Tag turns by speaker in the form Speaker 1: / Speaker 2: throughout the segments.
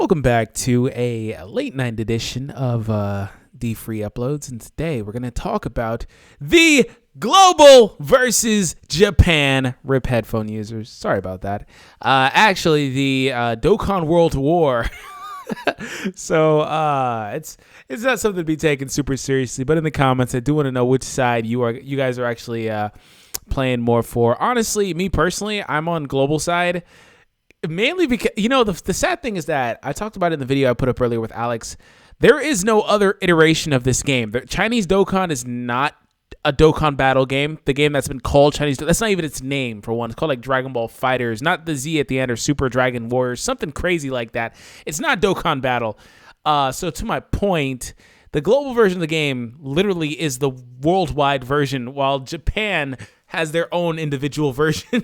Speaker 1: Welcome back to a late night edition of D Free Uploads, and today we're going to talk about the global versus Japan. RIP headphone users. Sorry about that. Actually, the Dokkan World War. So it's not something to be taken super seriously, but in the comments, I do want to know which side you guys are actually playing more for. Honestly, me personally, I'm on global side. Mainly because, the sad thing is that I talked about it in the video I put up earlier with Alex. There is no other iteration of this game. The Chinese Dokkan is not a Dokkan battle game. The game that's been called Chinese, that's not even its name, for one. It's called like Dragon Ball Fighters, not the Z at the end, or Super Dragon Warriors, something crazy like that. It's not Dokkan battle. So to my point, the global version of the game literally is the worldwide version, while Japan has their own individual version.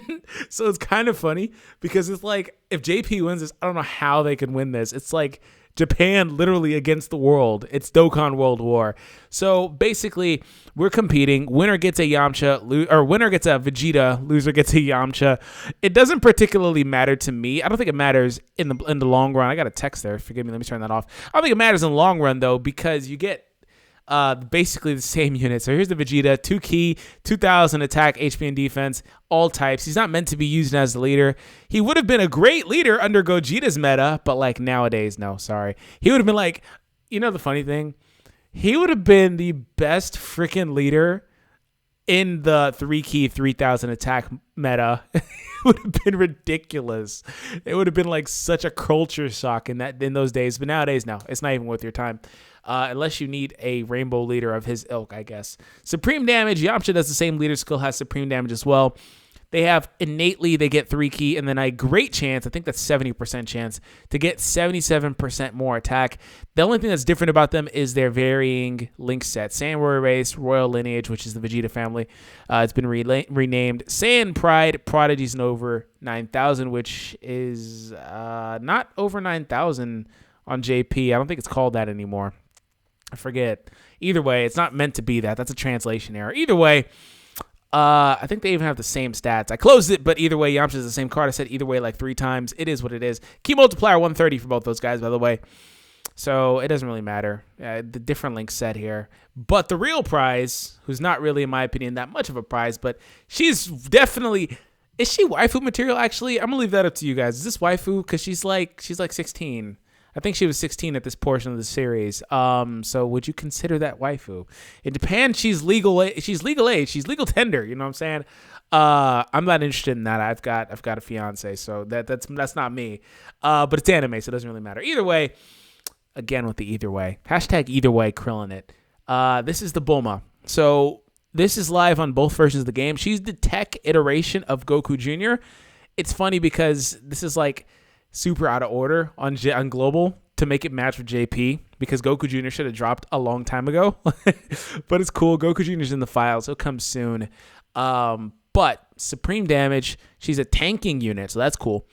Speaker 1: So it's kind of funny because it's like, if JP wins this, I don't know how they can win this. It's like Japan literally against the world. It's Dokkan World War. So basically, we're competing. Winner gets a Yamcha, or winner gets a Vegeta, loser gets a Yamcha. It doesn't particularly matter to me. I don't think it matters in the long run. I got a text there. Forgive me. Let me turn that off. I don't think it matters in the long run, though, because you get basically the same unit. So here's the Vegeta, 2 key, 2000 attack, HP and defense, all types. He's not meant to be used as the leader. He would have been a great leader under Gogeta's meta, but like nowadays, no, sorry. He would have been like, the funny thing? He would have been the best freaking leader in the 3 key, 3000 attack meta. It would have been ridiculous. It would have been like such a culture shock in those days. But nowadays, no, it's not even worth your time. Unless you need a rainbow leader of his ilk, I guess. Supreme damage. Yamcha does the same leader skill, has supreme damage as well. They have innately, they get 3 key, and then a great chance, I think that's 70% chance, to get 77% more attack. The only thing that's different about them is their varying link set. Saiyan Warrior Race, Royal Lineage, which is the Vegeta family. It's been renamed Saiyan Pride, Prodigies, and over 9,000, which is not over 9,000 on JP. I don't think it's called that anymore. I forget. Either way, it's not meant to be that. That's a translation error. Either way, I think they even have the same stats. I closed it, but either way, Yamcha is the same card. I said either way like 3 times. It is what it is. Key multiplier 130 for both those guys, by the way. So it doesn't really matter. The different link set here. But the real prize, who's not really, in my opinion, that much of a prize, but she's definitely... Is she waifu material, actually? I'm going to leave that up to you guys. Is this waifu? Because she's like 16. I think she was 16 at this portion of the series. So would you consider that waifu? In Japan, she's legal age. She's legal tender. You know what I'm saying? I'm not interested in that. I've got a fiance, so that's not me. But it's anime, so it doesn't really matter. Either way, again with the either way. Hashtag either way, Krillin it. This is the Bulma. So this is live on both versions of the game. She's the tech iteration of Goku Jr. It's funny because this is like super out of order on global to make it match with JP, because Goku Jr. should have dropped a long time ago. But it's cool. Goku Jr. is in the files. He'll come soon. But supreme damage, she's a tanking unit, so that's cool.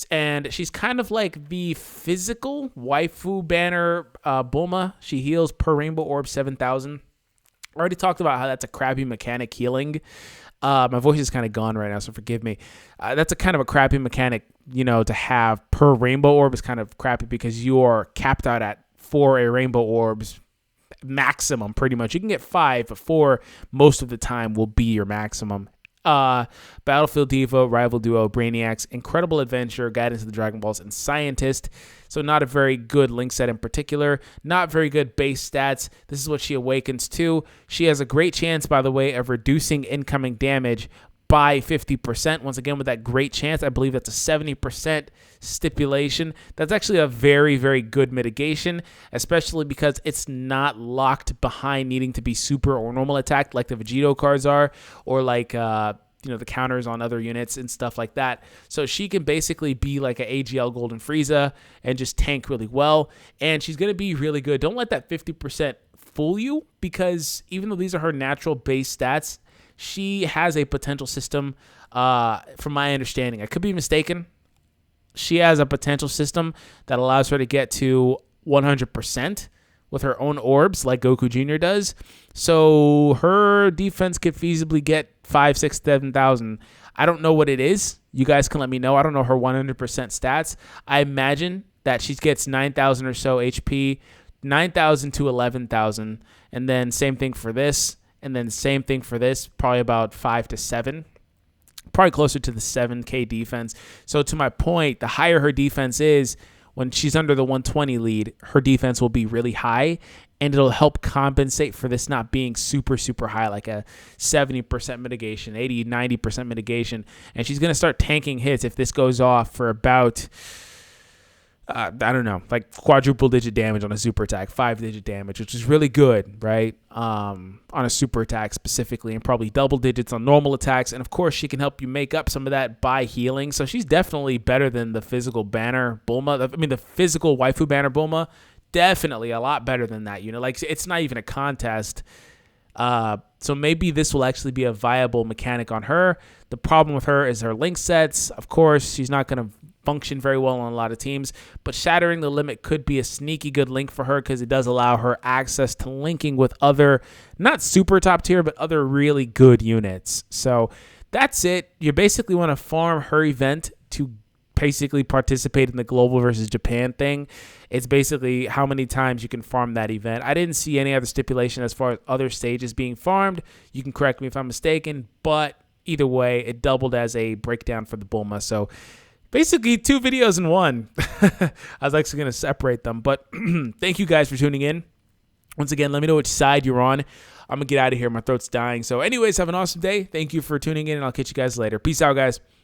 Speaker 1: And she's kind of like the physical waifu banner Bulma. She heals per rainbow orb 7,000. I already talked about how that's a crappy mechanic, healing. My voice is kind of gone right now, so forgive me. That's a kind of a crappy mechanic, to have per rainbow orb is kind of crappy because you are capped out at 4 rainbow orbs maximum, pretty much. You can get 5, but 4 most of the time will be your maximum. Battlefield Diva, Rival Duo, Brainiacs, Incredible Adventure, Guidance of the Dragon Balls, and Scientist. So not a very good link set in particular. Not very good base stats. This is what she awakens to. She has a great chance, by the way, of reducing incoming damage by 50%. Once again, with that great chance, I believe that's a 70% stipulation. That's actually a very, very good mitigation, especially because it's not locked behind needing to be super or normal attacked like the Vegeta cards are, or like the counters on other units and stuff like that. So she can basically be like an AGL Golden Frieza and just tank really well. And she's going to be really good. Don't let that 50% fool you, because even though these are her natural base stats, she has a potential system, from my understanding. I could be mistaken. She has a potential system that allows her to get to 100% with her own orbs like Goku Jr. does. So her defense could feasibly get 5, 6, 7,000. I don't know what it is. You guys can let me know. I don't know her 100% stats. I imagine that she gets 9,000 or so HP, 9,000 to 11,000, and then same thing for this, and then same thing for this, probably about 5 to 7. Probably closer to the 7K defense. So to my point, the higher her defense is, when she's under the 120 lead, her defense will be really high, and it'll help compensate for this not being super, super high, like a 70% mitigation, 80, 90% mitigation. And she's going to start tanking hits if this goes off for about, I don't know, like quadruple digit damage on a super attack, 5-digit damage, which is really good, right? On a super attack specifically, and probably double digits on normal attacks. And of course, she can help you make up some of that by healing. So she's definitely better than the physical banner Bulma. I mean, the physical waifu banner Bulma, definitely a lot better than that unit. Like, it's not even a contest. So maybe this will actually be a viable mechanic on her. The problem with her is her link sets. Of course, she's not going to function very well on a lot of teams, but Shattering the Limit could be a sneaky good link for her because it does allow her access to linking with other, not super top tier, but other really good units. So that's it. You basically want to farm her event to basically participate in the global versus Japan thing. It's basically how many times you can farm that event. I didn't see any other stipulation as far as other stages being farmed. You can correct me if I'm mistaken, but either way, it doubled as a breakdown for the Bulma. So basically 2 videos in one. I was actually going to separate them, but thank you guys for tuning in. Once again, let me know which side you're on. I'm going to get out of here. My throat's dying. So anyways, have an awesome day. Thank you for tuning in, and I'll catch you guys later. Peace out, guys.